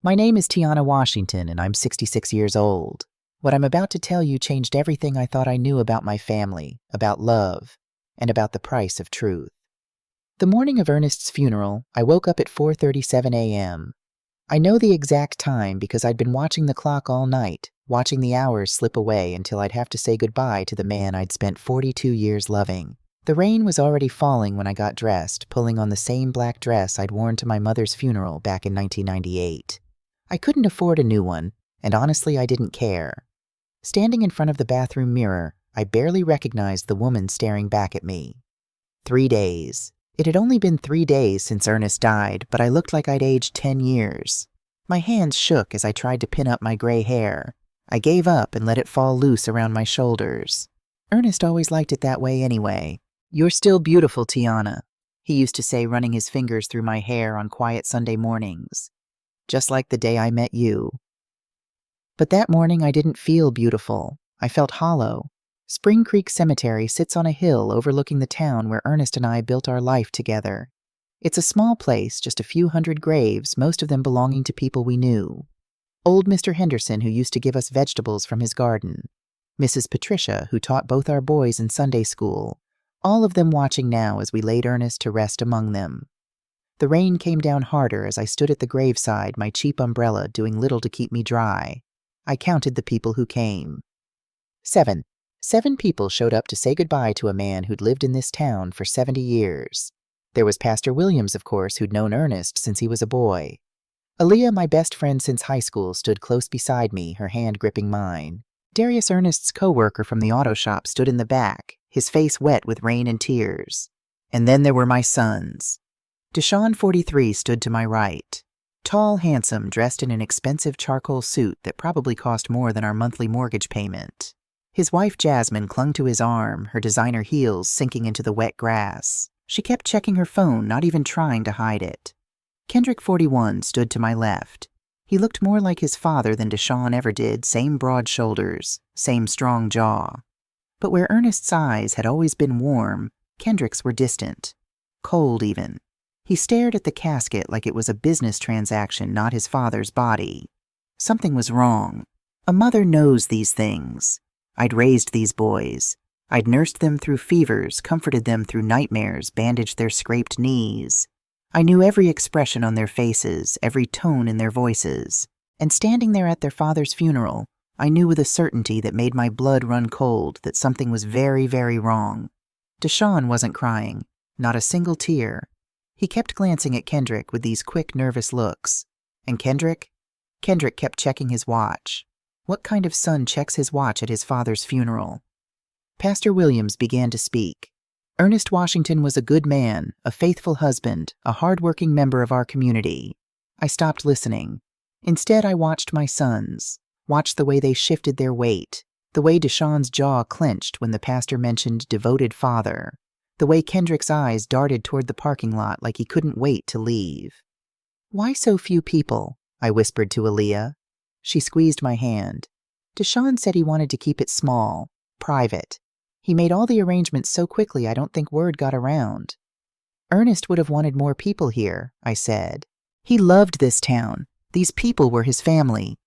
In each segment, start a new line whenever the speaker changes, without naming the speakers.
My name is Tiana Washington, and I'm 66 years old. What I'm about to tell you changed everything I thought I knew about my family, about love, and about the price of truth. The morning of Ernest's funeral, I woke up at 4:37 a.m. I know the exact time because I'd been watching the clock all night, watching the hours slip away until I'd have to say goodbye to the man I'd spent 42 years loving. The rain was already falling when I got dressed, pulling on the same black dress I'd worn to my mother's funeral back in 1998. I couldn't afford a new one, and honestly I didn't care. Standing in front of the bathroom mirror, I barely recognized the woman staring back at me. 3 days. It had only been 3 days since Ernest died, but I looked like I'd aged 10 years. My hands shook as I tried to pin up my gray hair. I gave up and let it fall loose around my shoulders. Ernest always liked it that way anyway. "You're still beautiful, Tiana," he used to say, running his fingers through my hair on quiet Sunday mornings. "Just like the day I met you." But that morning I didn't feel beautiful. I felt hollow. Spring Creek Cemetery sits on a hill overlooking the town where Ernest and I built our life together. It's a small place, just a few hundred graves, most of them belonging to people we knew. Old Mr. Henderson, who used to give us vegetables from his garden. Mrs. Patricia, who taught both our boys in Sunday school. All of them watching now as we laid Ernest to rest among them. The rain came down harder as I stood at the graveside, my cheap umbrella doing little to keep me dry. I counted the people who came. 7. 7 people showed up to say goodbye to a man who'd lived in this town for 70 years. There was Pastor Williams, of course, who'd known Ernest since he was a boy. Aaliyah, my best friend since high school, stood close beside me, her hand gripping mine. Darius, Ernest's co-worker from the auto shop, stood in the back, his face wet with rain and tears. And then there were my sons. Deshaun, 43, stood to my right. Tall, handsome, dressed in an expensive charcoal suit that probably cost more than our monthly mortgage payment. His wife, Jasmine, clung to his arm, her designer heels sinking into the wet grass. She kept checking her phone, not even trying to hide it. Kendrick, 41, stood to my left. He looked more like his father than Deshaun ever did, same broad shoulders, same strong jaw. But where Ernest's eyes had always been warm, Kendrick's were distant. Cold, even. He stared at the casket like it was a business transaction, not his father's body. Something was wrong. A mother knows these things. I'd raised these boys. I'd nursed them through fevers, comforted them through nightmares, bandaged their scraped knees. I knew every expression on their faces, every tone in their voices. And standing there at their father's funeral, I knew with a certainty that made my blood run cold that something was very, very wrong. Deshaun wasn't crying, not a single tear. He kept glancing at Kendrick with these quick, nervous looks. And Kendrick kept checking his watch. What kind of son checks his watch at his father's funeral? Pastor Williams began to speak. Ernest Washington was a good man, a faithful husband, a hard-working member of our community. I stopped listening. Instead, I watched my sons, watched the way they shifted their weight, the way Deshaun's jaw clenched when the pastor mentioned devoted father, the way Kendrick's eyes darted toward the parking lot like he couldn't wait to leave. "Why so few people?" I whispered to Aaliyah. She squeezed my hand. "Deshaun said he wanted to keep it small, private. He made all the arrangements so quickly I don't think word got around." "Ernest would have wanted more people here," I said. "He loved this town. These people were his family."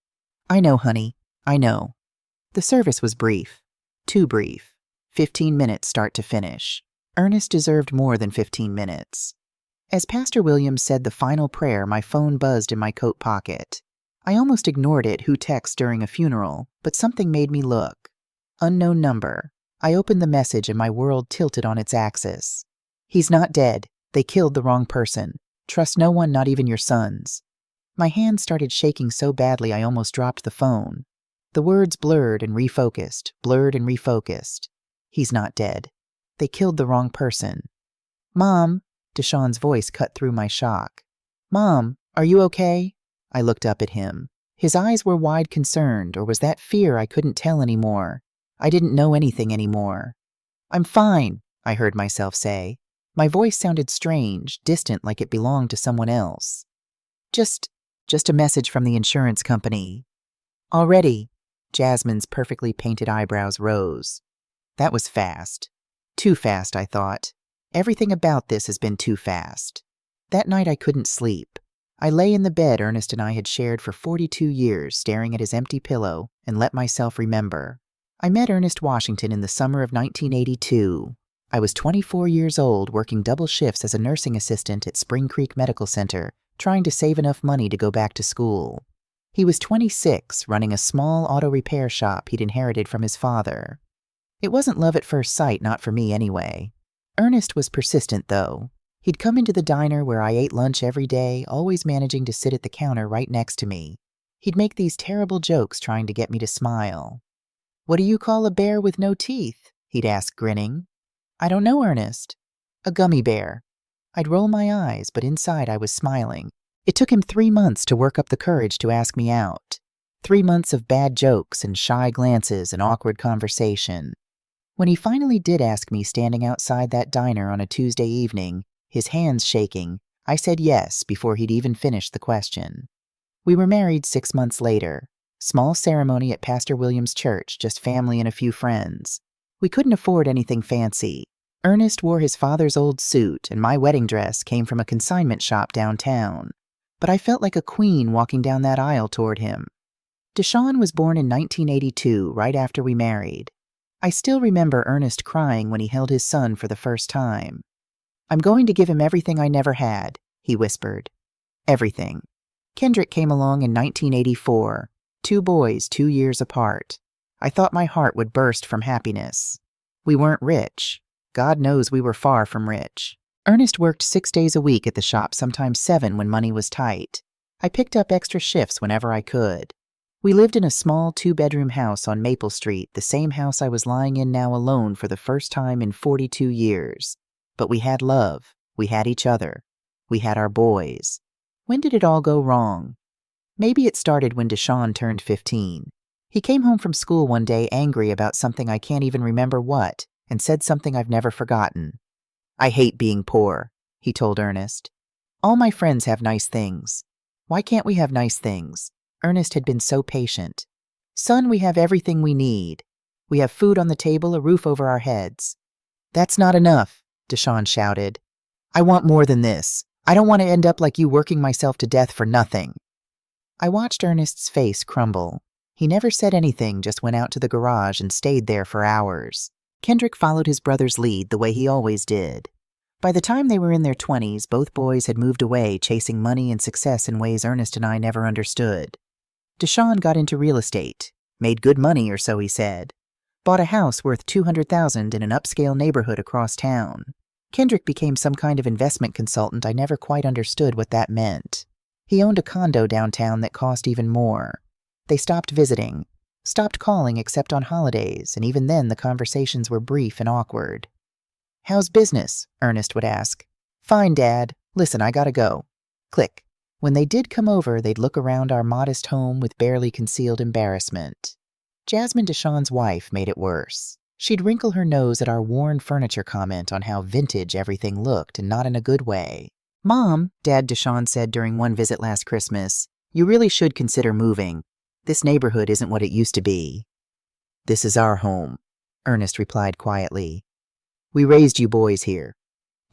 "I know, honey. I know." The service was brief. Too brief. 15 minutes start to finish. Ernest deserved more than 15 minutes. As Pastor Williams said the final prayer, my phone buzzed in my coat pocket. I almost ignored it, who texts during a funeral, but something made me look. Unknown number. I opened the message and my world tilted on its axis. "He's not dead. They killed the wrong person. Trust no one, not even your sons." My hand started shaking so badly I almost dropped the phone. The words blurred and refocused, blurred and refocused. "He's not dead. They killed the wrong person." "Mom," Deshaun's voice cut through my shock. "Mom, are you okay?" I looked up at him. His eyes were wide concerned, or was that fear I couldn't tell anymore? I didn't know anything anymore. "I'm fine," I heard myself say. My voice sounded strange, distant, like it belonged to someone else. Just a message from the insurance company." "Already?" Jasmine's perfectly painted eyebrows rose. That was fast. Too fast, I thought. Everything about this has been too fast. That night I couldn't sleep. I lay in the bed Ernest and I had shared for 42 years, staring at his empty pillow, and let myself remember. I met Ernest Washington in the summer of 1982. I was 24 years old, working double shifts as a nursing assistant at Spring Creek Medical Center, trying to save enough money to go back to school. He was 26, running a small auto repair shop he'd inherited from his father. It wasn't love at first sight, not for me anyway. Ernest was persistent, though. He'd come into the diner where I ate lunch every day, always managing to sit at the counter right next to me. He'd make these terrible jokes trying to get me to smile. "What do you call a bear with no teeth?" he'd ask, grinning. "I don't know, Ernest." "A gummy bear." I'd roll my eyes, but inside I was smiling. It took him 3 months to work up the courage to ask me out. 3 months of bad jokes and shy glances and awkward conversation. When he finally did ask me standing outside that diner on a Tuesday evening, his hands shaking, I said yes before he'd even finished the question. We were married 6 months later. Small ceremony at Pastor William's church, just family and a few friends. We couldn't afford anything fancy. Ernest wore his father's old suit, and my wedding dress came from a consignment shop downtown. But I felt like a queen walking down that aisle toward him. Deshawn was born in 1982, right after we married. I still remember Ernest crying when he held his son for the first time. "I'm going to give him everything I never had," he whispered. Everything. Kendrick came along in 1984, 2 boys 2 years apart. I thought my heart would burst from happiness. We weren't rich. God knows we were far from rich. Ernest worked 6 days a week at the shop, sometimes 7 when money was tight. I picked up extra shifts whenever I could. We lived in a small 2-bedroom house on Maple Street, the same house I was lying in now alone for the first time in 42 years. But we had love. We had each other. We had our boys. When did it all go wrong? Maybe it started when Deshawn turned 15. He came home from school one day angry about something I can't even remember what, and said something I've never forgotten. "I hate being poor," he told Ernest. "All my friends have nice things. Why can't we have nice things?" Ernest had been so patient. "Son, we have everything we need. We have food on the table, a roof over our heads." "That's not enough," Deshawn shouted. "I want more than this. I don't want to end up like you, working myself to death for nothing." I watched Ernest's face crumble. He never said anything, just went out to the garage and stayed there for hours. Kendrick followed his brother's lead the way he always did. By the time they were in their 20s, both boys had moved away, chasing money and success in ways Ernest and I never understood. Deshawn got into real estate. Made good money, or so he said. Bought a house worth $200,000 in an upscale neighborhood across town. Kendrick became some kind of investment consultant. I never quite understood what that meant. He owned a condo downtown that cost even more. They stopped visiting, stopped calling except on holidays, and even then the conversations were brief and awkward. "How's business?" Ernest would ask. "Fine, Dad. Listen, I gotta go." Click. When they did come over, they'd look around our modest home with barely concealed embarrassment. Jasmine, Deshawn's wife, made it worse. She'd wrinkle her nose at our worn furniture comment on how vintage everything looked, and not in a good way. "Mom," Dad Deshawn said during one visit last Christmas, "you really should consider moving. This neighborhood isn't what it used to be." "This is our home," Ernest replied quietly. "We raised you boys here."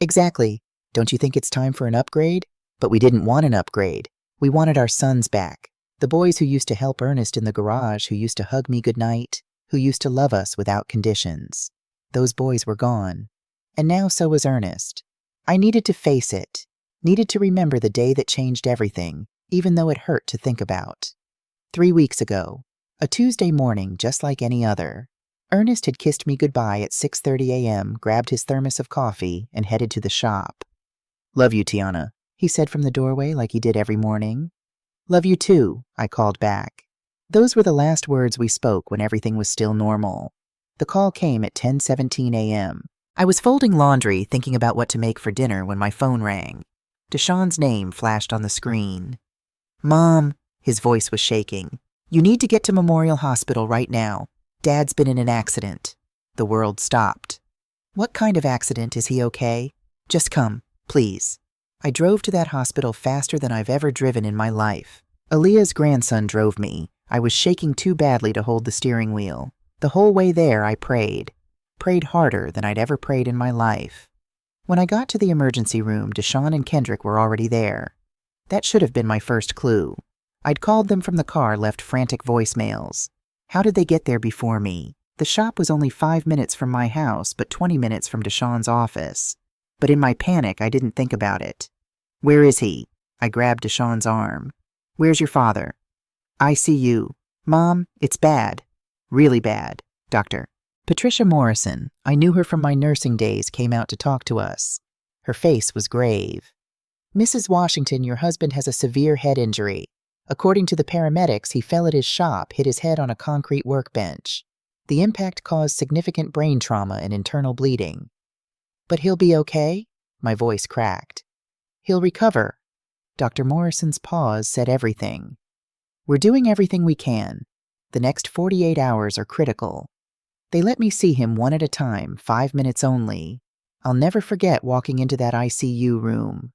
"Exactly. Don't you think it's time for an upgrade?" But we didn't want an upgrade. We wanted our sons back. The boys who used to help Ernest in the garage, who used to hug me goodnight, who used to love us without conditions. Those boys were gone. And now so was Ernest. I needed to face it. Needed to remember the day that changed everything, even though it hurt to think about. 3 weeks ago, a Tuesday morning just like any other, Ernest had kissed me goodbye at 6:30 a.m., grabbed his thermos of coffee, and headed to the shop. "Love you, Tiana," he said from the doorway like he did every morning. "Love you too," I called back. Those were the last words we spoke when everything was still normal. The call came at 10:17 a.m. I was folding laundry, thinking about what to make for dinner, when my phone rang. Deshawn's name flashed on the screen. "Mom," his voice was shaking, "you need to get to Memorial Hospital right now. Dad's been in an accident." The world stopped. "What kind of accident? Is he okay?" "Just come, please." I drove to that hospital faster than I've ever driven in my life. Aaliyah's grandson drove me. I was shaking too badly to hold the steering wheel. The whole way there I prayed. Prayed harder than I'd ever prayed in my life. When I got to the emergency room, Deshawn and Kendrick were already there. That should have been my first clue. I'd called them from the car, left frantic voicemails. How did they get there before me? The shop was only 5 minutes from my house, but 20 minutes from Deshawn's office. But in my panic, I didn't think about it. Where is he? I grabbed Deshawn's arm. Where's your father? ICU. Mom, it's bad. Really bad, doctor. Patricia Morrison, I knew her from my nursing days, came out to talk to us. Her face was grave. Mrs. Washington, your husband has a severe head injury. According to the paramedics, he fell at his shop, hit his head on a concrete workbench. The impact caused significant brain trauma and internal bleeding. But he'll be okay? My voice cracked. He'll recover. Dr. Morrison's pause said everything. We're doing everything we can. The next 48 hours are critical. They let me see him one at a time, 5 minutes only. I'll never forget walking into that ICU room.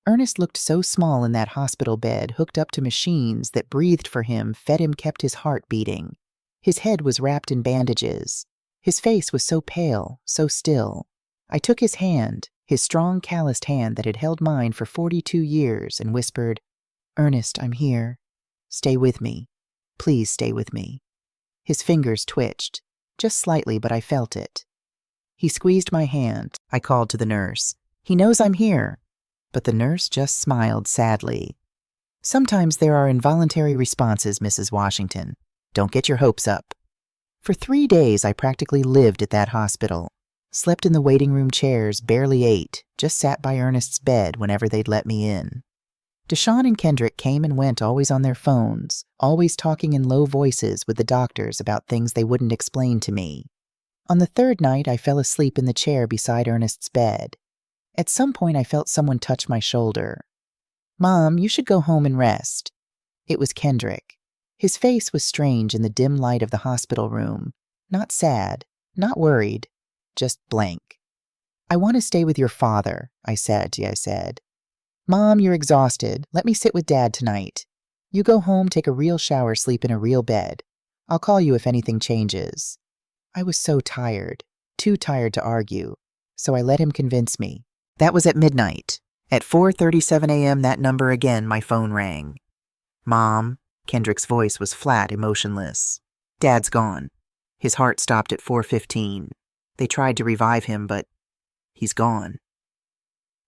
Ernest looked so small in that hospital bed, hooked up to machines that breathed for him, fed him, kept his heart beating. His head was wrapped in bandages. His face was so pale, so still. I took his hand, his strong, calloused hand that had held mine for 42 years, and whispered, Ernest, I'm here. Stay with me. Please stay with me. His fingers twitched, just slightly, but I felt it. He squeezed my hand. I called to the nurse. He knows I'm here. But the nurse just smiled sadly. Sometimes there are involuntary responses, Mrs. Washington. Don't get your hopes up. For 3 days, I practically lived at that hospital. Slept in the waiting room chairs, barely ate, just sat by Ernest's bed whenever they'd let me in. Deshawn and Kendrick came and went, always on their phones, always talking in low voices with the doctors about things they wouldn't explain to me. On the 3rd night, I fell asleep in the chair beside Ernest's bed. At some point, I felt someone touch my shoulder. Mom, you should go home and rest. It was Kendrick. His face was strange in the dim light of the hospital room. Not sad, not worried, just blank. I want to stay with your father, I said. Mom, you're exhausted. Let me sit with Dad tonight. You go home, take a real shower, sleep in a real bed. I'll call you if anything changes. I was so tired, too tired to argue, so I let him convince me. That was at midnight. At 4:37 a.m. that number again, my phone rang. Mom, Kendrick's voice was flat, emotionless. Dad's gone. His heart stopped at 4:15. They tried to revive him, but he's gone.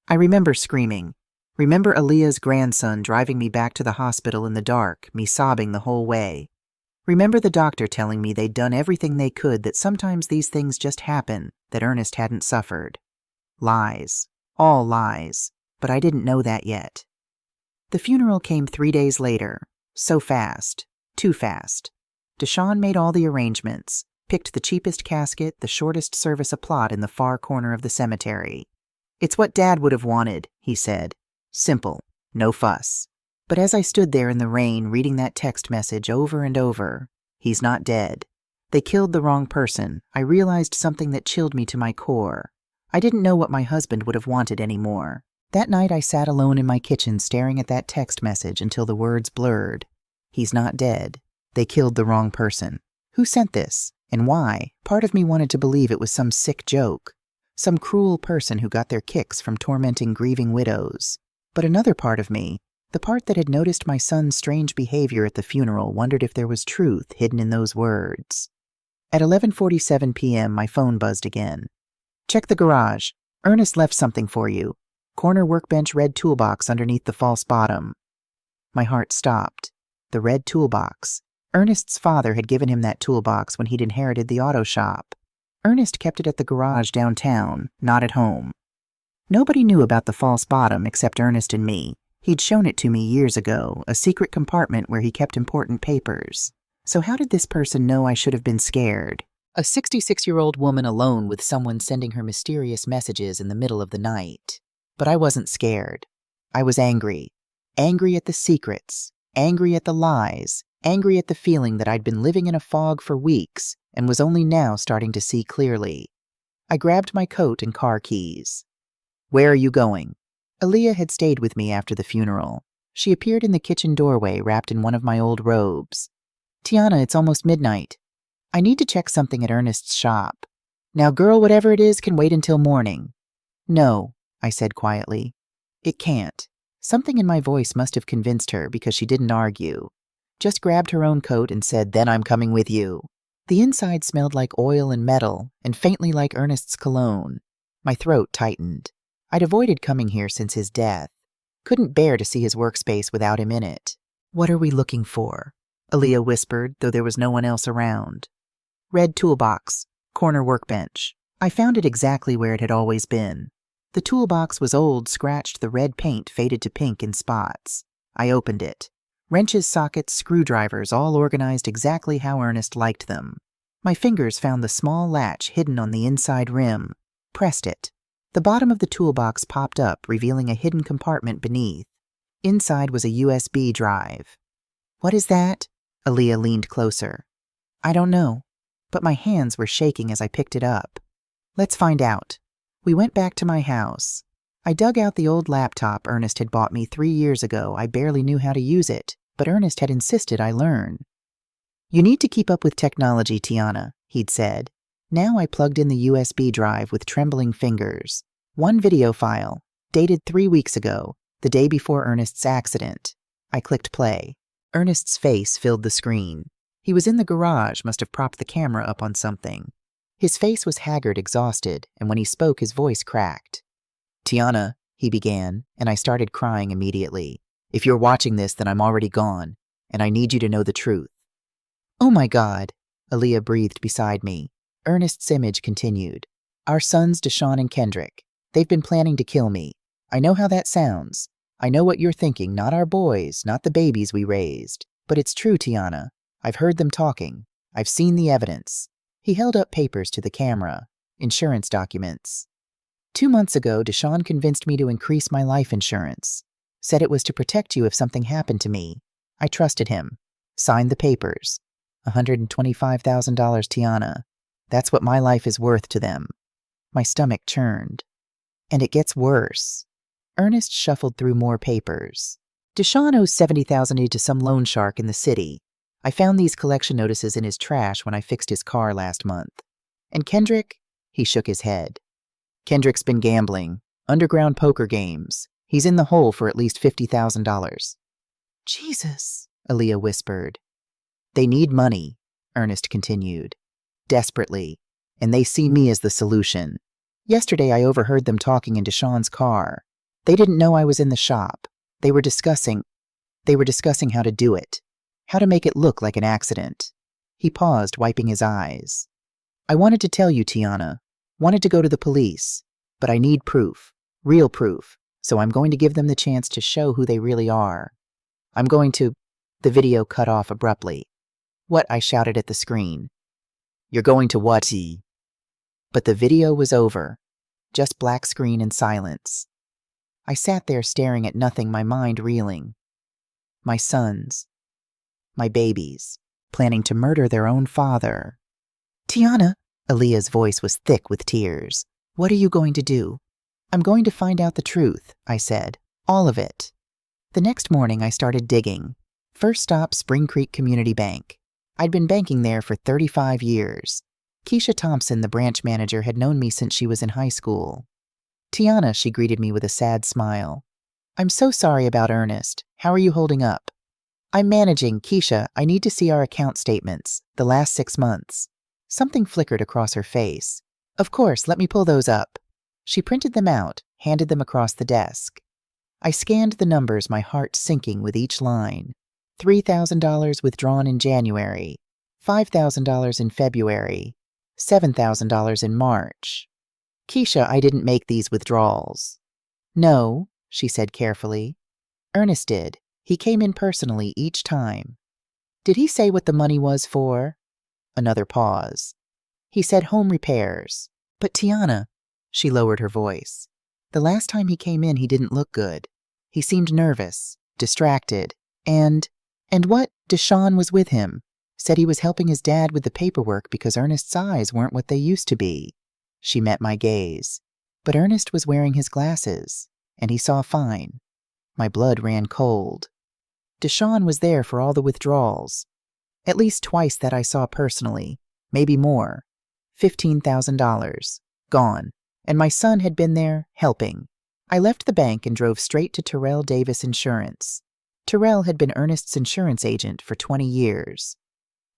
I remember screaming. Remember Aaliyah's grandson driving me back to the hospital in the dark, me sobbing the whole way. Remember the doctor telling me they'd done everything they could, that sometimes these things just happen, that Ernest hadn't suffered. Lies. All lies. But I didn't know that yet. The funeral came 3 days later. So fast. Too fast. Deshawn made all the arrangements, picked the cheapest casket, the shortest service a plot in the far corner of the cemetery. It's what Dad would have wanted, he said. Simple. No fuss. But as I stood there in the rain reading that text message over and over, he's not dead. They killed the wrong person. I realized something that chilled me to my core. I didn't know what my husband would have wanted anymore. That night I sat alone in my kitchen staring at that text message until the words blurred. He's not dead. They killed the wrong person. Who sent this? And why? Part of me wanted to believe it was some sick joke. Some cruel person who got their kicks from tormenting grieving widows. But another part of me, the part that had noticed my son's strange behavior at the funeral, wondered if there was truth hidden in those words. At 11:47 p.m., my phone buzzed again. Check the garage. Ernest left something for you. Corner workbench, red toolbox underneath the false bottom. My heart stopped. The red toolbox. Ernest's father had given him that toolbox when he'd inherited the auto shop. Ernest kept it at the garage downtown, not at home. Nobody knew about the false bottom except Ernest and me. He'd shown it to me years ago, a secret compartment where he kept important papers. So how did this person know I should have been scared? A 66-year-old woman alone with someone sending her mysterious messages in the middle of the night. But I wasn't scared. I was angry. Angry at the secrets. Angry at the lies. Angry at the feeling that I'd been living in a fog for weeks and was only now starting to see clearly. I grabbed my coat and car keys. Where are you going? Aaliyah had stayed with me after the funeral. She appeared in the kitchen doorway wrapped in one of my old robes. Tiana, it's almost midnight. I need to check something at Ernest's shop. Now, girl, whatever it is can wait until morning. No, I said quietly. It can't. Something in my voice must have convinced her because she didn't argue. Just grabbed her own coat and said, "Then I'm coming with you." The inside smelled like oil and metal and faintly like Ernest's cologne. My throat tightened. I'd avoided coming here since his death. Couldn't bear to see his workspace without him in it. "What are we looking for?" Aaliyah whispered, though there was no one else around. "Red toolbox, corner workbench." I found it exactly where it had always been. The toolbox was old, scratched, the red paint faded to pink in spots. I opened it. Wrenches, sockets, screwdrivers, all organized exactly how Ernest liked them. My fingers found the small latch hidden on the inside rim. Pressed it. The bottom of the toolbox popped up, revealing a hidden compartment beneath. Inside was a USB drive. "What is that?" Aaliyah leaned closer. "I don't know, but my hands were shaking as I picked it up." "Let's find out." We went back to my house. I dug out the old laptop Ernest had bought me 3 years ago. I barely knew how to use it, but Ernest had insisted I learn. "You need to keep up with technology, Tiana," he'd said. Now I plugged in the USB drive with trembling fingers. One video file, dated 3 weeks ago, the day before Ernest's accident. I clicked play. Ernest's face filled the screen. He was in the garage, must have propped the camera up on something. His face was haggard, exhausted, and when he spoke, his voice cracked. "Tiana," he began, and I started crying immediately. "If you're watching this, then I'm already gone, and I need you to know the truth." "Oh my God," Aaliyah breathed beside me. Ernest's image continued. "Our sons, Deshaun and Kendrick. They've been planning to kill me. I know how that sounds. I know what you're thinking, not our boys, not the babies we raised. But it's true, Tiana. I've heard them talking. I've seen the evidence." He held up papers to the camera. Insurance documents. 2 months ago, Deshaun convinced me to increase my life insurance. Said it was to protect you if something happened to me. I trusted him. Signed the papers. $125,000, Tiana. That's what my life is worth to them. My stomach churned. And it gets worse. Ernest shuffled through more papers. Deshaun owes $70,000 to some loan shark in the city. I found these collection notices in his trash when I fixed his car last month. And Kendrick? He shook his head. "Kendrick's been gambling. Underground poker games. He's in the hole for at least $50,000. "Jesus," Aaliyah whispered. "They need money," Ernest continued. "Desperately. And they see me as the solution. Yesterday I overheard them talking in Deshaun's car. They didn't know I was in the shop. They were discussing how to do it. How to make it look like an accident." He paused, wiping his eyes. "I wanted to tell you, Tiana. Wanted to go to the police. But I need proof. Real proof. So I'm going to give them the chance to show who they really are. I'm going to—" The video cut off abruptly. "What?" I shouted at the screen. "You're going to what, E?" But the video was over. Just black screen and silence. I sat there staring at nothing, my mind reeling. My sons. My babies. Planning to murder their own father. "Tiana," Aaliyah's voice was thick with tears. "What are you going to do?" "I'm going to find out the truth," I said. "All of it." The next morning I started digging. First stop, Spring Creek Community Bank. I'd been banking there for 35 years. Keisha Thompson, the branch manager, had known me since she was in high school. "Tiana," she greeted me with a sad smile. "I'm so sorry about Ernest. How are you holding up?" "I'm managing. Keisha, I need to see our account statements, the last 6 months. Something flickered across her face. "Of course, let me pull those up." She printed them out, handed them across the desk. I scanned the numbers, my heart sinking with each line. $3,000 withdrawn in January, $5,000 in February, $7,000 in March. "Keisha, I didn't make these withdrawals." "No," she said carefully. "Ernest did. He came in personally each time." "Did he say what the money was for?" Another pause. "He said home repairs." "But Tiana," she lowered her voice, "the last time he came in he didn't look good. He seemed nervous, distracted, and what? Deshaun was with him. Said he was helping his dad with the paperwork because Ernest's eyes weren't what they used to be." She met my gaze. But Ernest was wearing his glasses, and he saw fine. My blood ran cold. Deshaun was there for all the withdrawals. At least twice that I saw personally, maybe more. $15,000. Gone. And my son had been there, helping. I left the bank and drove straight to Terrell Davis Insurance. Terrell had been Ernest's insurance agent for 20 years.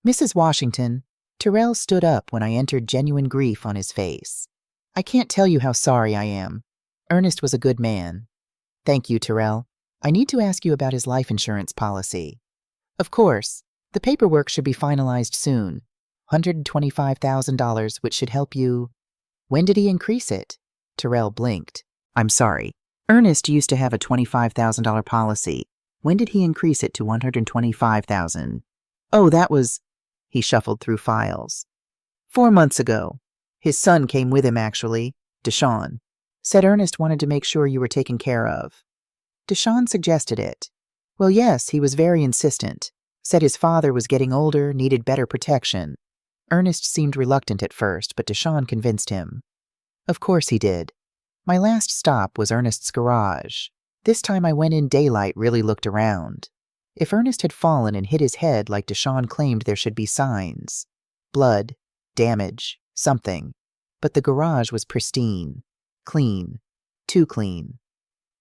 Mrs. Washington, Terrell stood up when I entered, genuine grief on his face. I can't tell you how sorry I am. Ernest was a good man. Thank you, Terrell. I need to ask you about his life insurance policy. Of course, the paperwork should be finalized soon. $125,000, which should help you. When did he increase it? Terrell blinked. I'm sorry. Ernest used to have a $25,000 policy. When did he increase it to $125,000? Oh, that was... He shuffled through files. 4 months ago. His son came with him, actually. Deshaun. Said Ernest wanted to make sure you were taken care of. Deshaun suggested it. Well, yes, he was very insistent. Said his father was getting older, needed better protection. Ernest seemed reluctant at first, but Deshaun convinced him. Of course he did. My last stop was Ernest's garage. This time I went in daylight, really looked around. If Ernest had fallen and hit his head like Deshaun claimed, there should be signs. Blood, damage, something. But the garage was pristine. Clean. Too clean.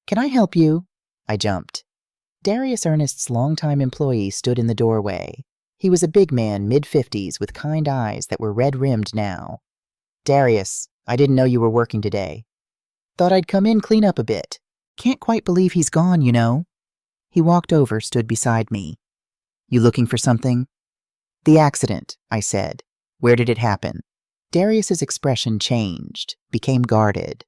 Can I help you? I jumped. Darius, Ernest's longtime employee, stood in the doorway. He was a big man, mid-50s, with kind eyes that were red-rimmed now. Darius, I didn't know you were working today. Thought I'd come in, clean up a bit. Can't quite believe he's gone, you know. He walked over, stood beside me. You looking for something? The accident, I said. Where did it happen? Darius's expression changed, became guarded.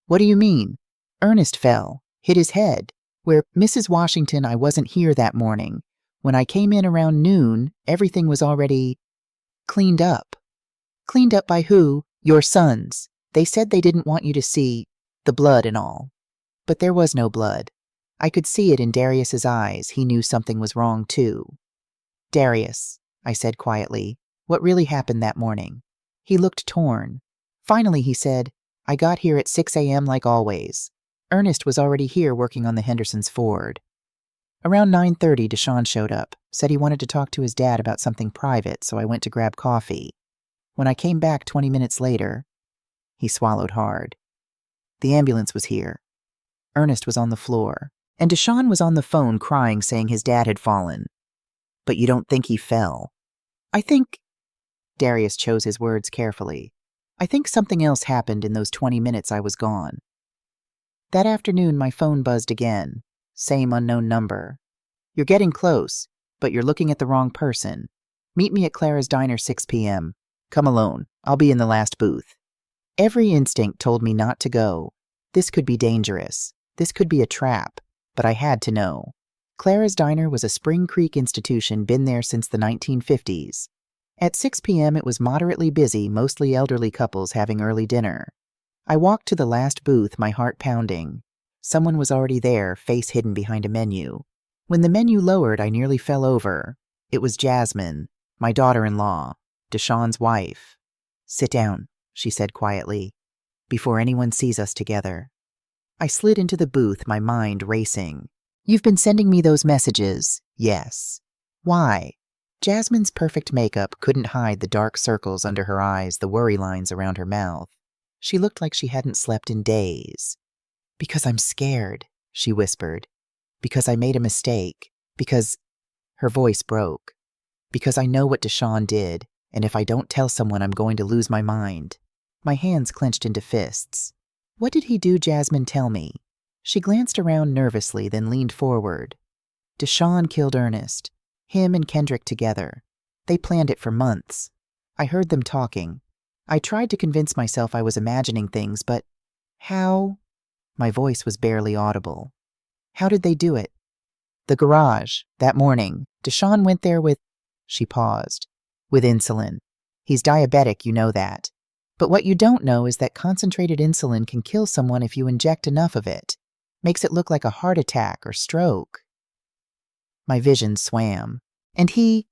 What do you mean? Ernest fell, hit his head. Where, Mrs. Washington, I wasn't here that morning. When I came in around noon, everything was already cleaned up. Cleaned up by who? Your sons. They said they didn't want you to see the blood and all. But there was no blood. I could see it in Darius's eyes. He knew something was wrong, too. Darius, I said quietly, what really happened that morning? He looked torn. Finally, he said, I got here at 6 a.m. like always. Ernest was already here working on the Henderson's Ford. Around 9:30, Deshaun showed up, said he wanted to talk to his dad about something private, so I went to grab coffee. When I came back 20 minutes later, he swallowed hard. The ambulance was here. Ernest was on the floor, and Deshaun was on the phone crying, saying his dad had fallen. But you don't think he fell? I think... Darius chose his words carefully. I think something else happened in those 20 minutes I was gone. That afternoon, my phone buzzed again. Same unknown number. You're getting close, but you're looking at the wrong person. Meet me at Clara's Diner 6 p.m. Come alone. I'll be in the last booth. Every instinct told me not to go. This could be dangerous. This could be a trap. But I had to know. Clara's Diner was a Spring Creek institution, been there since the 1950s. At 6 p.m. it was moderately busy, mostly elderly couples having early dinner. I walked to the last booth, my heart pounding. Someone was already there, face hidden behind a menu. When the menu lowered, I nearly fell over. It was Jasmine, my daughter-in-law, Deshaun's wife. Sit down, she said quietly, before anyone sees us together. I slid into the booth, my mind racing. You've been sending me those messages. Yes. Why? Jasmine's perfect makeup couldn't hide the dark circles under her eyes, the worry lines around her mouth. She looked like she hadn't slept in days. Because I'm scared, she whispered. Because I made a mistake. Because... Her voice broke. Because I know what Deshaun did, and if I don't tell someone, I'm going to lose my mind. My hands clenched into fists. What did he do, Jasmine? Tell me. She glanced around nervously, then leaned forward. Deshaun killed Ernest. Him and Kendrick together. They planned it for months. I heard them talking. I tried to convince myself I was imagining things, but... How? My voice was barely audible. How did they do it? The garage, that morning. Deshaun went there with... She paused. With insulin. He's diabetic, you know that. But what you don't know is that concentrated insulin can kill someone if you inject enough of it. Makes it look like a heart attack or stroke. My vision swam. And he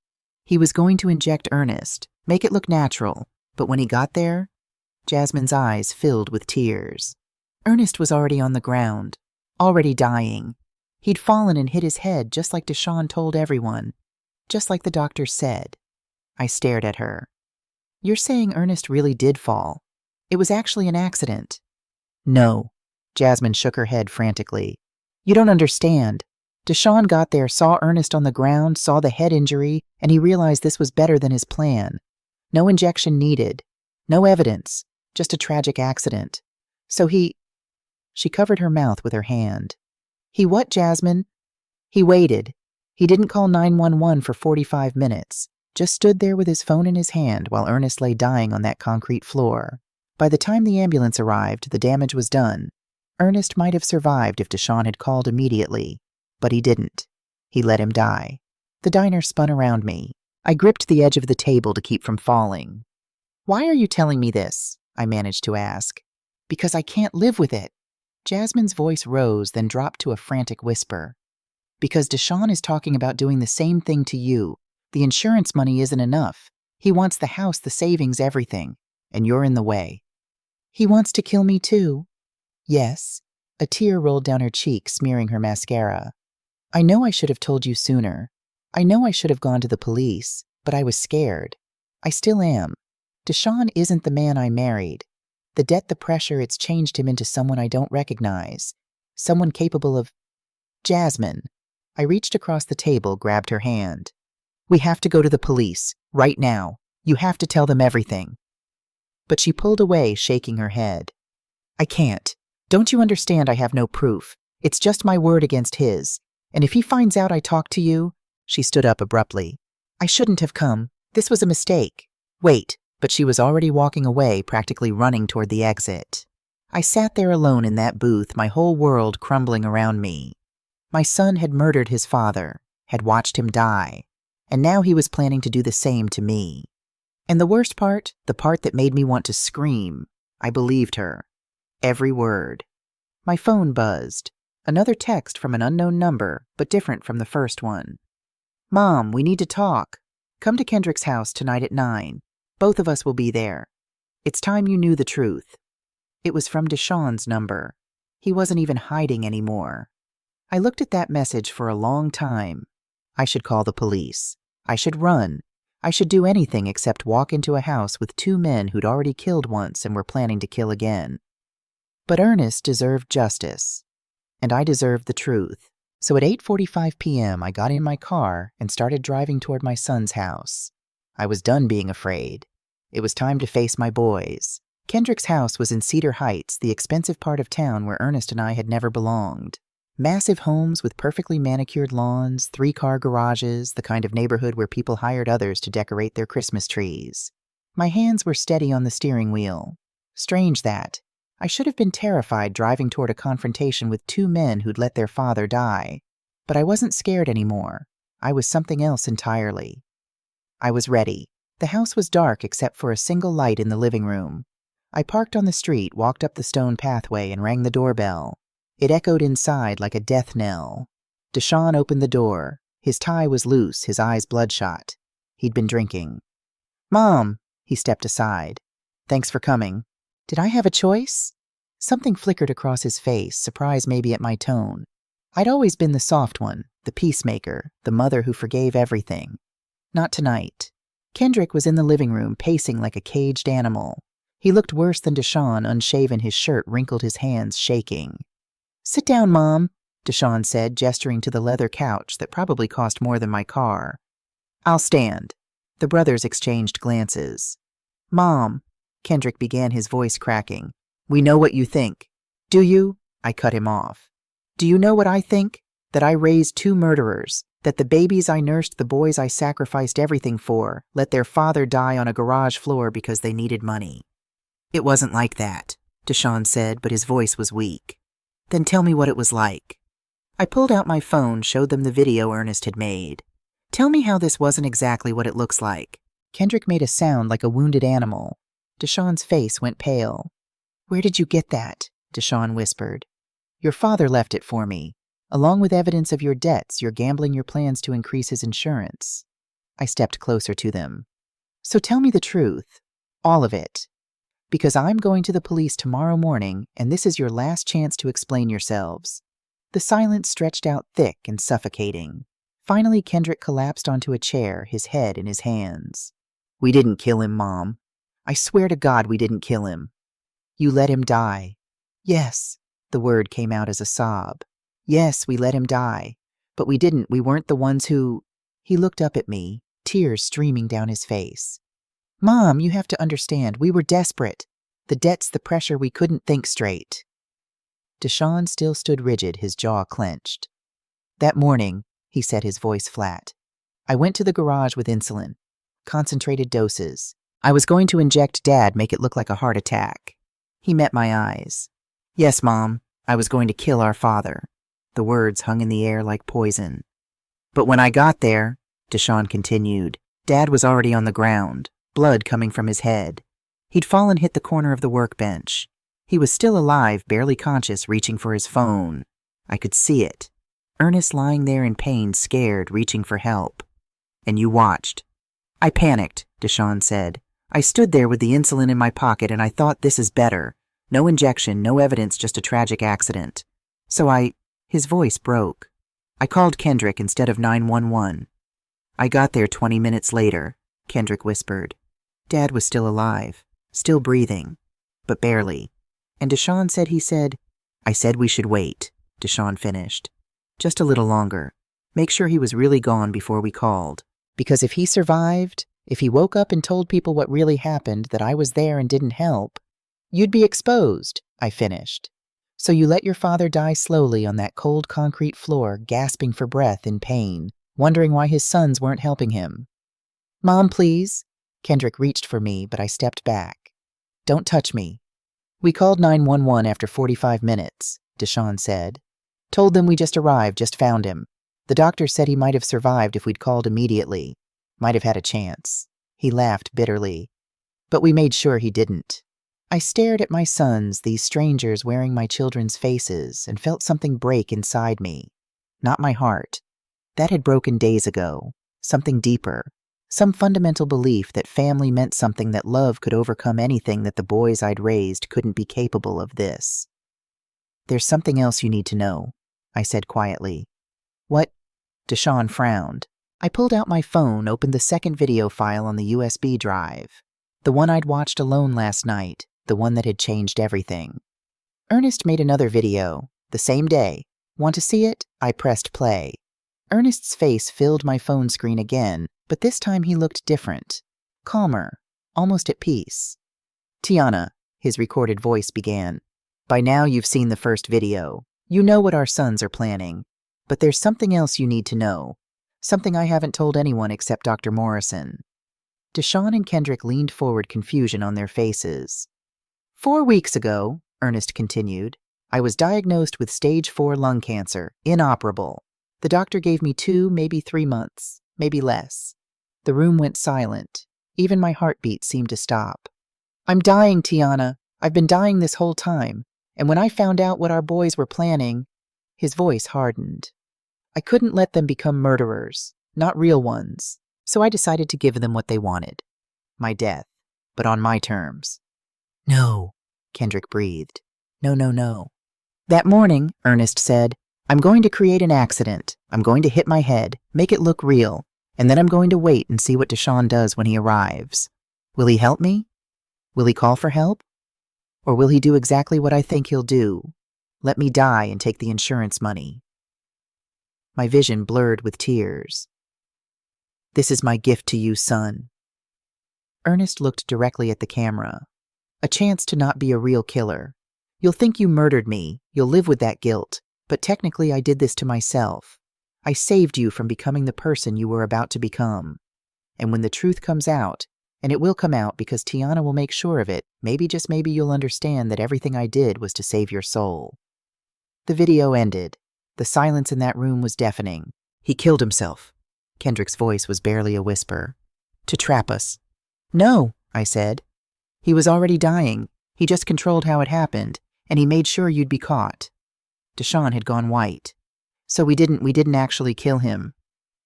was going to inject Ernest, make it look natural. But when he got there, Jasmine's eyes filled with tears. Ernest was already on the ground, already dying. He'd fallen and hit his head, just like Deshaun told everyone, just like the doctor said. I stared at her. You're saying Ernest really did fall? It was actually an accident? No. Jasmine shook her head frantically. You don't understand. Deshawn got there, saw Ernest on the ground, saw the head injury, and he realized this was better than his plan. No injection needed. No evidence. Just a tragic accident. So She covered her mouth with her hand. He what, Jasmine? He waited. He didn't call 911 for 45 minutes. Just stood there with his phone in his hand while Ernest lay dying on that concrete floor. By the time the ambulance arrived, the damage was done. Ernest might have survived if Deshawn had called immediately, but he didn't. He let him die. The diner spun around me. I gripped the edge of the table to keep from falling. Why are you telling me this? I managed to ask. Because I can't live with it. Jasmine's voice rose, then dropped to a frantic whisper. Because Deshawn is talking about doing the same thing to you. The insurance money isn't enough. He wants the house, the savings, everything. And you're in the way. He wants to kill me too. Yes. A tear rolled down her cheek, smearing her mascara. I know I should have told you sooner. I know I should have gone to the police, but I was scared. I still am. Deshawn isn't the man I married. The debt, the pressure, it's changed him into someone I don't recognize. Someone capable of... Jasmine. I reached across the table, grabbed her hand. We have to go to the police, right now. You have to tell them everything. But she pulled away, shaking her head. I can't. Don't you understand I have no proof? It's just my word against his. And if he finds out I talked to you... She stood up abruptly. I shouldn't have come. This was a mistake. Wait. But she was already walking away, practically running toward the exit. I sat there alone in that booth, my whole world crumbling around me. My son had murdered his father, had watched him die, and now he was planning to do the same to me. And the worst part, the part that made me want to scream, I believed her. Every word. My phone buzzed. Another text from an unknown number, but different from the first one. Mom, we need to talk. Come to Kendrick's house tonight at 9. Both of us will be there. It's time you knew the truth. It was from Deshawn's number. He wasn't even hiding anymore. I looked at that message for a long time. I should call the police. I should run. I should do anything except walk into a house with 2 men who'd already killed once and were planning to kill again. But Ernest deserved justice. And I deserved the truth. So at 8:45 p.m. I got in my car and started driving toward my son's house. I was done being afraid. It was time to face my boys. Kendrick's house was in Cedar Heights, the expensive part of town where Ernest and I had never belonged. Massive homes with perfectly manicured lawns, 3-car garages, the kind of neighborhood where people hired others to decorate their Christmas trees. My hands were steady on the steering wheel. Strange that. I should have been terrified driving toward a confrontation with 2 men who'd let their father die. But I wasn't scared anymore. I was something else entirely. I was ready. The house was dark except for a single light in the living room. I parked on the street, walked up the stone pathway, and rang the doorbell. It echoed inside like a death knell. Deshawn opened the door. His tie was loose, his eyes bloodshot. He'd been drinking. Mom! He stepped aside. Thanks for coming. Did I have a choice? Something flickered across his face, surprise maybe at my tone. I'd always been the soft one, the peacemaker, the mother who forgave everything. Not tonight. Kendrick was in the living room, pacing like a caged animal. He looked worse than Deshawn, unshaven, his shirt wrinkled, his hands shaking. Sit down, Mom, Deshawn said, gesturing to the leather couch that probably cost more than my car. I'll stand. The brothers exchanged glances. Mom, Kendrick began, his voice cracking. We know what you think. Do you? I cut him off. Do you know what I think? That I raised 2 murderers. That the babies I nursed, the boys I sacrificed everything for, let their father die on a garage floor because they needed money. It wasn't like that, Deshawn said, but his voice was weak. Then tell me what it was like. I pulled out my phone, showed them the video Ernest had made. Tell me how this wasn't exactly what it looks like. Kendrick made a sound like a wounded animal. Deshawn's face went pale. Where did you get that? Deshawn whispered. Your father left it for me, along with evidence of your debts, your gambling, your plans to increase his insurance. I stepped closer to them. So tell me the truth. All of it. Because I'm going to the police tomorrow morning, and this is your last chance to explain yourselves. The silence stretched out thick and suffocating. Finally, Kendrick collapsed onto a chair, his head in his hands. We didn't kill him, Mom. I swear to God we didn't kill him. You let him die. Yes. The word came out as a sob. Yes, we let him die. But we didn't. We weren't the ones who... He looked up at me, tears streaming down his face. Mom, you have to understand, we were desperate. The debts, the pressure, we couldn't think straight. Deshaun still stood rigid, his jaw clenched. That morning, he said, his voice flat, I went to the garage with insulin. Concentrated doses. I was going to inject Dad, make it look like a heart attack. He met my eyes. Yes, Mom, I was going to kill our father. The words hung in the air like poison. But when I got there, Deshaun continued, Dad was already on the ground, blood coming from his head. He'd fallen, hit the corner of the workbench. He was still alive, barely conscious, reaching for his phone. I could see it. Ernest lying there in pain, scared, reaching for help. And you watched. I panicked, Deshaun said. I stood there with the insulin in my pocket and I thought, this is better. No injection, no evidence, just a tragic accident. So his voice broke. I called Kendrick instead of 911. I got there 20 minutes later, Kendrick whispered. Dad was still alive, still breathing, but barely. And Deshaun said I said we should wait, Deshaun finished. Just a little longer. Make sure he was really gone before we called. Because if he survived, if he woke up and told people what really happened, that I was there and didn't help, you'd be exposed, I finished. So you let your father die slowly on that cold concrete floor, gasping for breath in pain, wondering why his sons weren't helping him. Mom, please. Kendrick reached for me, but I stepped back. Don't touch me. We called 911 after 45 minutes, Deshaun said. Told them we just arrived, just found him. The doctor said he might have survived if we'd called immediately. Might have had a chance. He laughed bitterly. But we made sure he didn't. I stared at my sons, these strangers wearing my children's faces, and felt something break inside me. Not my heart. That had broken days ago. Something deeper. Some fundamental belief that family meant something, that love could overcome anything, that the boys I'd raised couldn't be capable of this. There's something else you need to know, I said quietly. What? Deshaun frowned. I pulled out my phone, opened the second video file on the USB drive. The one I'd watched alone last night, the one that had changed everything. Ernest made another video, the same day. Want to see it? I pressed play. Ernest's face filled my phone screen again, but this time he looked different. Calmer, almost at peace. Tiana, his recorded voice began. By now you've seen the first video. You know what our sons are planning. But there's something else you need to know. Something I haven't told anyone except Dr. Morrison. Deshaun and Kendrick leaned forward, confusion on their faces. 4 weeks ago, Ernest continued, I was diagnosed with stage 4 lung cancer, inoperable. The doctor gave me 2, maybe 3 months, maybe less. The room went silent. Even my heartbeat seemed to stop. I'm dying, Tiana. I've been dying this whole time. And when I found out what our boys were planning, his voice hardened. I couldn't let them become murderers, not real ones. So I decided to give them what they wanted. My death, but on my terms. No, Kendrick breathed. No. That morning, Ernest said, I'm going to create an accident. I'm going to hit my head, make it look real, and then I'm going to wait and see what Deshaun does when he arrives. Will he help me? Will he call for help? Or will he do exactly what I think he'll do? Let me die and take the insurance money. My vision blurred with tears. This is my gift to you, son. Ernest looked directly at the camera. A chance to not be a real killer. You'll think you murdered me. You'll live with that guilt. But technically I did this to myself. I saved you from becoming the person you were about to become. And when the truth comes out, and it will come out because Tiana will make sure of it, maybe, just maybe, you'll understand that everything I did was to save your soul. The video ended. The silence in that room was deafening. He killed himself. Kendrick's voice was barely a whisper. To trap us. No, I said. He was already dying. He just controlled how it happened, and he made sure you'd be caught. Deshaun had gone white. So we didn't actually kill him.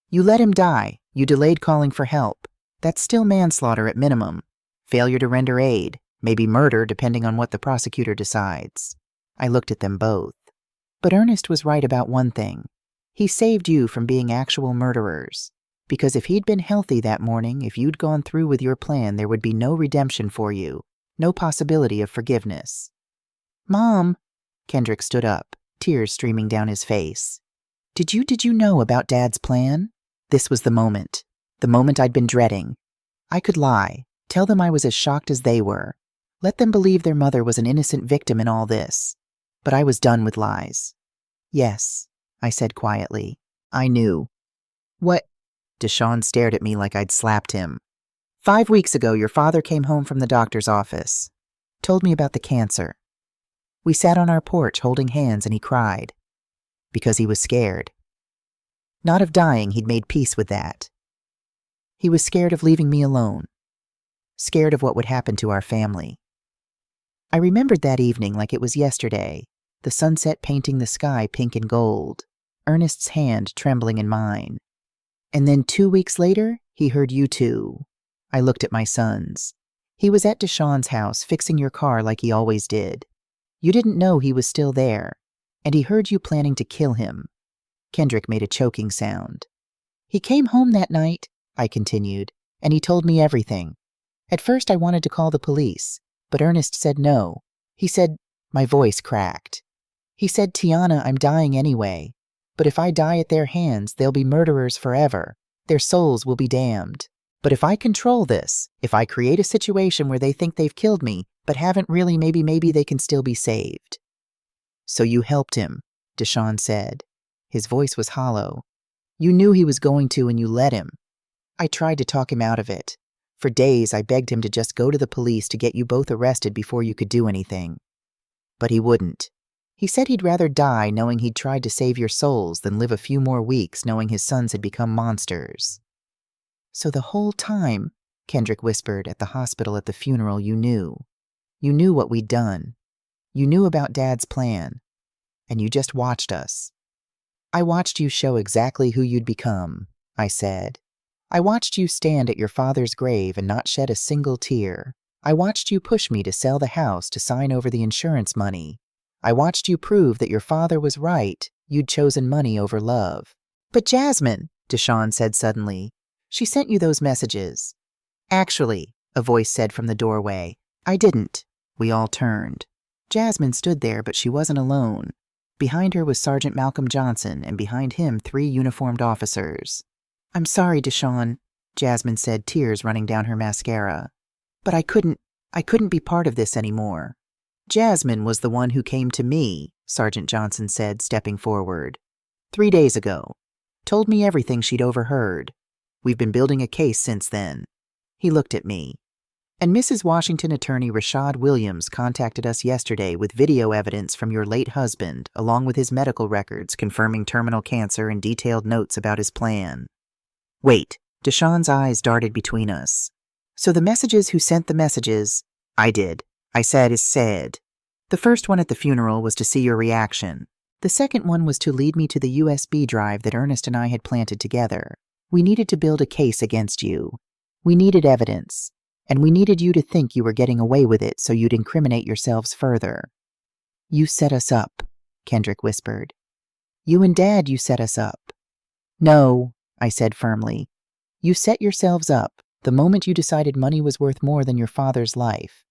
You let him die. You delayed calling for help. That's still manslaughter at minimum. Failure to render aid. Maybe murder, depending on what the prosecutor decides. I looked at them both. But Ernest was right about one thing. He saved you from being actual murderers. Because if he'd been healthy that morning, if you'd gone through with your plan, there would be no redemption for you. No possibility of forgiveness. Mom, Kendrick stood up, tears streaming down his face. Did you know about Dad's plan? This was the moment I'd been dreading. I could lie, tell them I was as shocked as they were, let them believe their mother was an innocent victim in all this. But I was done with lies. Yes, I said quietly. I knew. What? Deshawn stared at me like I'd slapped him. 5 weeks ago, your father came home from the doctor's office. Told me about the cancer. We sat on our porch holding hands and he cried. Because he was scared. Not of dying, he'd made peace with that. He was scared of leaving me alone. Scared of what would happen to our family. I remembered that evening like it was yesterday, the sunset painting the sky pink and gold, Ernest's hand trembling in mine. And then 2 weeks later, he heard you two. I looked at my sons. He was at Deshawn's house fixing your car like he always did. You didn't know he was still there, and he heard you planning to kill him. Kendrick made a choking sound. He came home that night, I continued, and he told me everything. At first I wanted to call the police, but Ernest said no. He said, my voice cracked. He said, Tiana, I'm dying anyway. But if I die at their hands, they'll be murderers forever. Their souls will be damned. But if I control this, if I create a situation where they think they've killed me, but haven't really, maybe they can still be saved. So you helped him, Deshawn said. His voice was hollow. You knew he was going to and you let him. I tried to talk him out of it. For days, I begged him to just go to the police to get you both arrested before you could do anything. But he wouldn't. He said he'd rather die knowing he'd tried to save your souls than live a few more weeks knowing his sons had become monsters. So the whole time, Kendrick whispered, at the hospital at the funeral, you knew. You knew what we'd done. You knew about Dad's plan. And you just watched us. I watched you show exactly who you'd become, I said. I watched you stand at your father's grave and not shed a single tear. I watched you push me to sell the house to sign over the insurance money. I watched you prove that your father was right. You'd chosen money over love. But Jasmine, Deshawn said suddenly, she sent you those messages. Actually, a voice said from the doorway. I didn't. We all turned. Jasmine stood there, but she wasn't alone. Behind her was Sergeant Malcolm Johnson, and behind him 3 uniformed officers. I'm sorry, Deshawn, Jasmine said, tears running down her mascara. But I couldn't be part of this anymore. Jasmine was the one who came to me, Sergeant Johnson said, stepping forward. 3 days ago. Told me everything she'd overheard. We've been building a case since then. He looked at me. And Mrs. Washington attorney Rashad Williams contacted us yesterday with video evidence from your late husband, along with his medical records confirming terminal cancer and detailed notes about his plan. Wait, Deshawn's eyes darted between us. So the messages who sent the messages, I did. I said is said. The first one at the funeral was to see your reaction. The second one was to lead me to the USB drive that Ernest and I had planted together. We needed to build a case against you. We needed evidence. And we needed you to think you were getting away with it so you'd incriminate yourselves further. You set us up, Kendrick whispered. You and Dad, you set us up. No, I said firmly. You set yourselves up the moment you decided money was worth more than your father's life.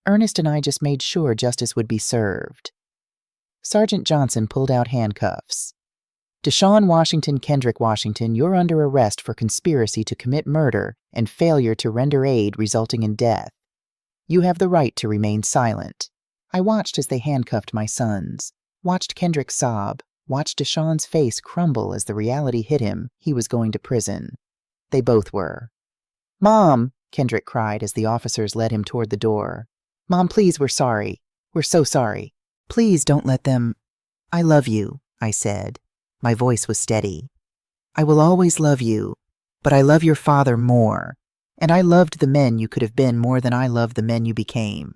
Ernest and I just made sure justice would be served. Sergeant Johnson pulled out handcuffs. Deshawn Washington Kendrick Washington, you're under arrest for conspiracy to commit murder and failure to render aid resulting in death. You have the right to remain silent. I watched as they handcuffed my sons, watched Kendrick sob, watched Deshawn's face crumble as the reality hit him he was going to prison. They both were. Mom, Kendrick cried as the officers led him toward the door. Mom, please, we're sorry. We're so sorry. Please don't let them. I love you, I said. My voice was steady. I will always love you, but I love your father more, and I loved the men you could have been more than I loved the men you became.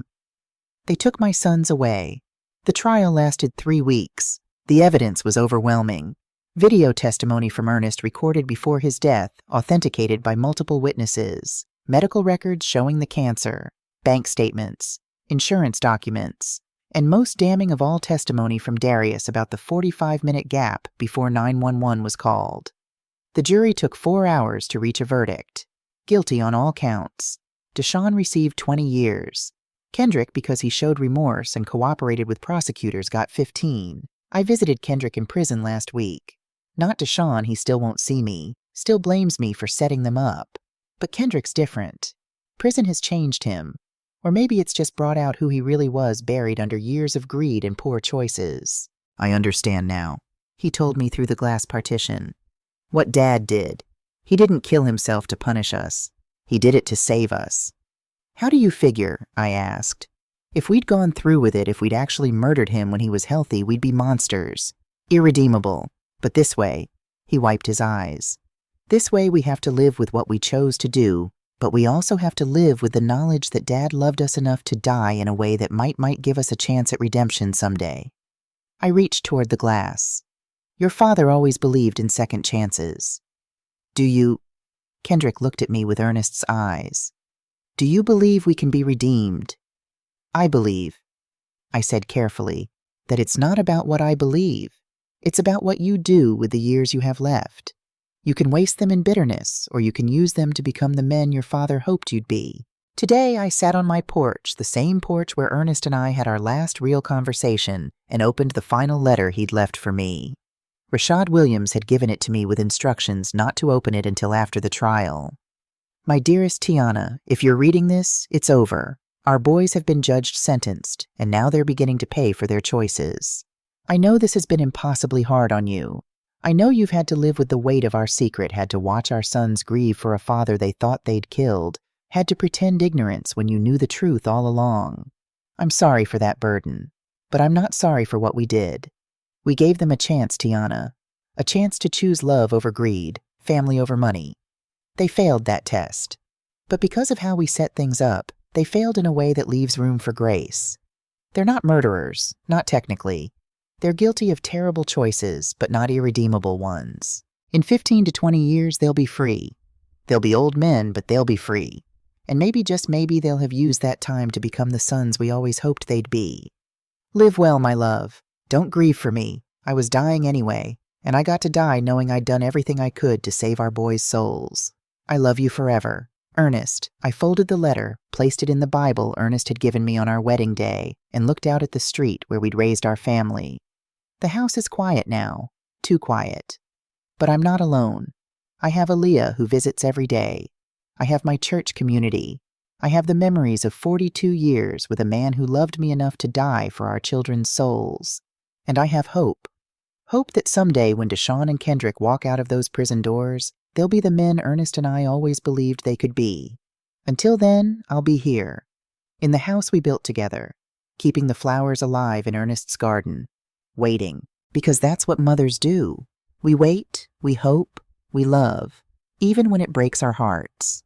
They took my sons away. The trial lasted 3 weeks. The evidence was overwhelming. Video testimony from Ernest recorded before his death, authenticated by multiple witnesses, medical records showing the cancer, bank statements, insurance documents, and most damning of all testimony from Darius about the 45-minute gap before 911 was called. The jury took 4 hours to reach a verdict. Guilty on all counts. Deshawn received 20 years. Kendrick, because he showed remorse and cooperated with prosecutors, got 15. I visited Kendrick in prison last week. Not Deshaun, he still won't see me, still blames me for setting them up. But Kendrick's different. Prison has changed him. Or maybe it's just brought out who he really was, buried under years of greed and poor choices. I understand now, he told me through the glass partition. What Dad did. He didn't kill himself to punish us. He did it to save us. How do you figure? I asked. If we'd gone through with it, if we'd actually murdered him when he was healthy, we'd be monsters. Irredeemable. But this way, he wiped his eyes. This way we have to live with what we chose to do, but we also have to live with the knowledge that Dad loved us enough to die in a way that might give us a chance at redemption someday. I reached toward the glass. Your father always believed in second chances. Do you? Kendrick looked at me with Ernest's eyes. Do you believe we can be redeemed? I believe, I said carefully, that it's not about what I believe. It's about what you do with the years you have left. You can waste them in bitterness, or you can use them to become the men your father hoped you'd be. Today I sat on my porch, the same porch where Ernest and I had our last real conversation, and opened the final letter he'd left for me. Rashad Williams had given it to me with instructions not to open it until after the trial. My dearest Tiana, if you're reading this, it's over. Our boys have been judged sentenced, and now they're beginning to pay for their choices. I know this has been impossibly hard on you. I know you've had to live with the weight of our secret, had to watch our sons grieve for a father they thought they'd killed, had to pretend ignorance when you knew the truth all along. I'm sorry for that burden, but I'm not sorry for what we did. We gave them a chance, Tiana, a chance to choose love over greed, family over money. They failed that test. But because of how we set things up, they failed in a way that leaves room for grace. They're not murderers, not technically. They're guilty of terrible choices, but not irredeemable ones. In 15 to 20 years, they'll be free. They'll be old men, but they'll be free. And maybe, just maybe, they'll have used that time to become the sons we always hoped they'd be. Live well, my love. Don't grieve for me. I was dying anyway, and I got to die knowing I'd done everything I could to save our boys' souls. I love you forever. Ernest. I folded the letter, placed it in the Bible Ernest had given me on our wedding day, and looked out at the street where we'd raised our family. The house is quiet now, too quiet. But I'm not alone. I have Aaliyah who visits every day. I have my church community. I have the memories of 42 years with a man who loved me enough to die for our children's souls. And I have hope. Hope that someday when Deshaun and Kendrick walk out of those prison doors, they'll be the men Ernest and I always believed they could be. Until then, I'll be here, in the house we built together, keeping the flowers alive in Ernest's garden, waiting, because that's what mothers do. We wait, we hope, we love, even when it breaks our hearts.